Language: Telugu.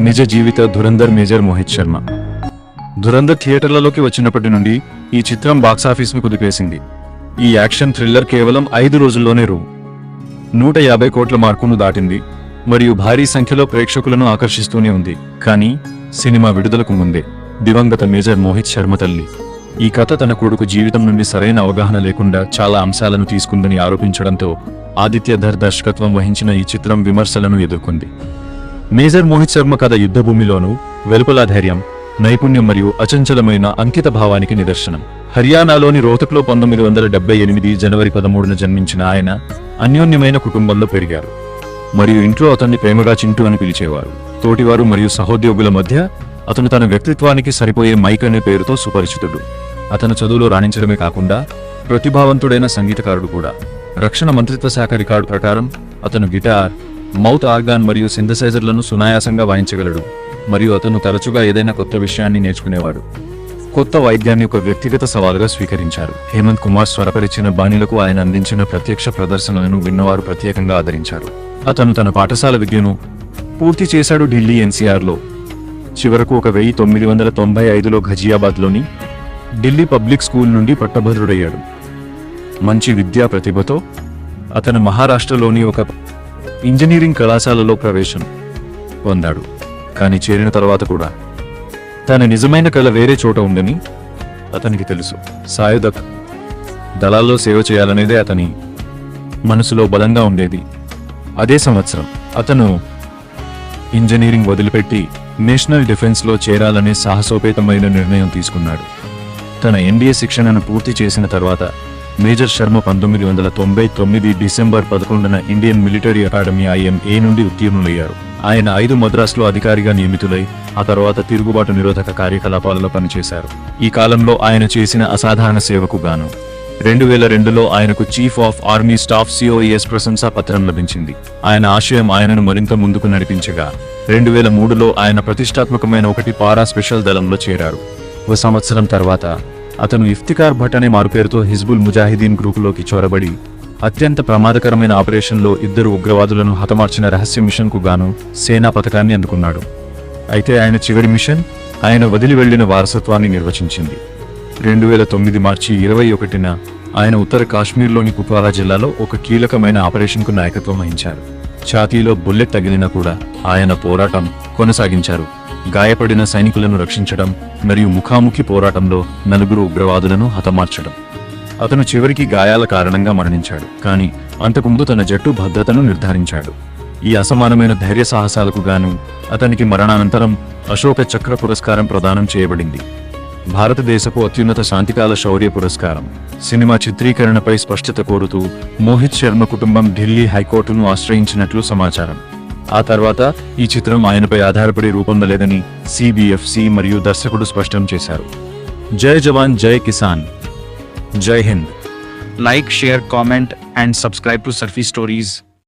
నిజ జీవిత ధురంధర్ మేజర్ మోహిత్ శర్మ. ధురంధర్ థియేటర్లలోకి వచ్చినప్పటి నుండి ఈ చిత్రం బాక్సాఫీస్ను కుదిపేసింది. ఈ యాక్షన్ థ్రిల్లర్ కేవలం 5 రోజుల్లోనే రూ.150 కోట్ల మార్కును దాటింది మరియు భారీ సంఖ్యలో ప్రేక్షకులను ఆకర్షిస్తూనే ఉంది. కానీ సినిమా విడుదలకు ముందే దివంగత మేజర్ మోహిత్ శర్మ తల్లి ఈ కథ తన కొడుకు జీవితం నుండి సరైన అవగాహన లేకుండా చాలా అంశాలను తీసుకుందని ఆరోపించడంతో ఆదిత్య ధర్ దర్శకత్వం వహించిన ఈ చిత్రం విమర్శలను ఎదుర్కొంది. మేజర్ మోహిత్ శర్మ కథ యుద్ధభూమిలోనూ వెలుపల ధైర్యం, నైపుణ్యం మరియు అచంచలమైన అంకిత భావానికి నిదర్శనం. హర్యానాలోని రోహ్తక్లో 1978 జనవరి 13న జన్మించిన ఆయన అన్యోన్యమైన కుటుంబంలో పెరిగారు మరియు ఇంట్లో అతన్ని ప్రేమగా చింటూ అని పిలిచేవారు. తోటివారు మరియు సహోద్యోగుల మధ్య అతను తన వ్యక్తిత్వానికి సరిపోయే మైక్ అనే పేరుతో సుపరిచితుడు. అతను చదువులో రాణించడమే కాకుండా ప్రతిభావంతుడైన సంగీతకారుడు కూడా. రక్షణ మంత్రిత్వ శాఖ రికార్డు ప్రకారం అతను గిటార్, మౌత్ ఆర్గాన్ మరియు సింథసైజర్లను సునాయాసంగా వాయించగలడు మరియు అతను తరచుగా ఏదైనా కొత్త విషయాన్ని నేర్చుకునేవాడు. కొత్త వైద్యాన్ని ఒక వ్యక్తిగత సవాలుగా స్వీకరించారు. హేమంత్ కుమార్ స్వరపరిచిన బాణీలకు ఆయన అందించిన ప్రత్యక్ష ప్రదర్శనలను విన్నవారు ప్రత్యేకంగా ఆదరించారు. అతను తన పాఠశాల విద్యను పూర్తి చేశాడు ఢిల్లీ ఎన్సీఆర్లో. చివరకు 1995లో ఘజియాబాద్లోని ఢిల్లీ పబ్లిక్ స్కూల్ నుండి పట్టభద్రుడయ్యాడు. మంచి విద్యా ప్రతిభతో అతను మహారాష్ట్రలోని ఒక ఇంజనీరింగ్ కళాశాలలో ప్రవేశం పొందాడు. కానీ చేరిన తర్వాత కూడా తన నిజమైన కళ వేరే చోట ఉందని అతనికి తెలుసు. సాయుధ దళాల్లో సేవ చేయాలనేదే అతని మనసులో బలంగా ఉండేది. అదే సంవత్సరం అతను ఇంజనీరింగ్ వదిలిపెట్టి నేషనల్ డిఫెన్స్లో చేరాలనే సాహసోపేతమైన నిర్ణయం తీసుకున్నాడు. తన ఎన్డీఏ శిక్షణను పూర్తి చేసిన తర్వాత మేజర్ శర్మ 1999 డిసెంబర్ 11న ఇండియన్ మిలిటరీ అకాడమీ IMA నుండి ఉత్తీర్ణులయ్యారు. ఆయన 5 మద్రాసులో అధికారిగా నియమితులై ఆ తర్వాత తిరుగుబాటు నిరోధక కార్యకలాపాలలో పనిచేశారు. ఈ కాలంలో ఆయన చేసిన అసాధారణ సేవకు గాను 2002లో ఆయనకు chief of army staff COES ప్రశంసా పత్రం లభించింది. ఆయన ఆశయం ఆయనను మరింత ముందుకు నడిపించగా 2003లో ఆయన ప్రతిష్టాత్మకమైన 1 పారా స్పెషల్ దళంలో చేరారు. ఒక సంవత్సరం తర్వాత అతను ఇఫ్తికార్ భట్ అనే మారుపేరుతో హిజ్బుల్ ముజాహిదీన్ గ్రూపులోకి చొరబడి అత్యంత ప్రమాదకరమైన ఆపరేషన్లో 2 ఉగ్రవాదులను హతమార్చిన రహస్య మిషన్కు గాను సేనా పథకాన్ని అందుకున్నాడు. అయితే ఆయన చివరి మిషన్ ఆయన వదిలి వెళ్లిన వారసత్వాన్ని నిర్వచించింది. 2009 మార్చి 21న ఆయన ఉత్తర కాశ్మీర్లోని కుప్వారా జిల్లాలో ఒక కీలకమైన ఆపరేషన్కు నాయకత్వం వహించారు. ఛాతీలో బుల్లెట్ తగిలినా కూడా ఆయన పోరాటం కొనసాగించారు. గాయపడిన సైనికులను రక్షించడం మరియు ముఖాముఖి పోరాటంలో 4 ఉగ్రవాదులను హతమార్చడం. అతను చివరికి గాయాల కారణంగా మరణించాడు. కానీ అంతకుముందు తన జట్టు భద్రతను నిర్ధారించాడు. ఈ అసమానమైన ధైర్య సాహసాలకు గాను అతనికి మరణానంతరం అశోక చక్ర పురస్కారం ప్రదానం చేయబడింది. భారతదేశపు అత్యున్నత శాంతికాల శౌర్య పురస్కారం. సినిమా చిత్రీకరణపై స్పష్టత కోరుతూ మోహిత్ శర్మ కుటుంబం ఢిల్లీ హైకోర్టును ఆశ్రయించినట్లు సమాచారం. ఆ తర్వాత ఈ చిత్రం ఆయనపై ఆధారపడి రూపొందలేదని CBFC మరియు దర్శకుడు స్పష్టం చేశారు. జై జవాన్ జై కిసాన్. జై Hind. Like, share, comment and subscribe to Surfy Stories.